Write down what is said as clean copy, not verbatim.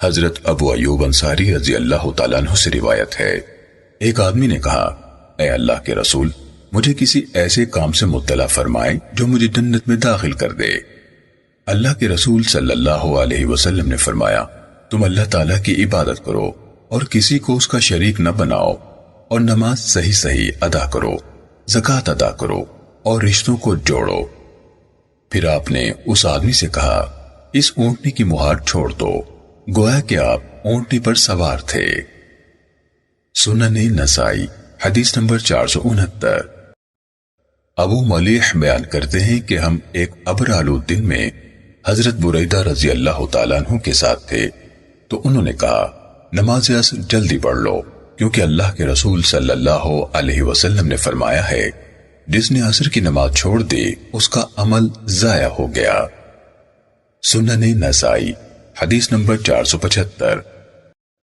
حضرت ابو ایوب انصاری رضی اللہ تعالیٰ عنہ سے روایت ہے، ایک آدمی نے کہا، اے اللہ کے رسول، مجھے کسی ایسے کام سے مطلع فرمائے جو مجھے جنت میں داخل کر دے۔ اللہ کے رسول صلی اللہ علیہ وسلم نے فرمایا، تم اللہ تعالیٰ کی عبادت کرو اور کسی کو اس کا شریک نہ بناؤ، اور نماز صحیح ادا کرو، زکوٰۃ ادا کرو اور رشتوں کو جوڑو۔ پھر آپ نے اس آدمی سے کہا، اس اونٹنی کی مہار چھوڑ دو، گویا کہ آپ اونٹنی پر سوار تھے۔ سنن نسائی حدیث نمبر 469۔ ابو ملیح بیان کرتے ہیں کہ ہم ایک ابر آلود دن میں حضرت بریدہ رضی اللہ تعالیٰ عنہ کے ساتھ تھے، تو انہوں نے کہا، نماز عصر جلدی پڑھ لو، کیونکہ اللہ کے رسول صلی اللہ علیہ وسلم نے فرمایا ہے، جس نے عصر کی نماز چھوڑ دی اس کا عمل ضائع ہو گیا۔ سنن نسائی حدیث نمبر 475۔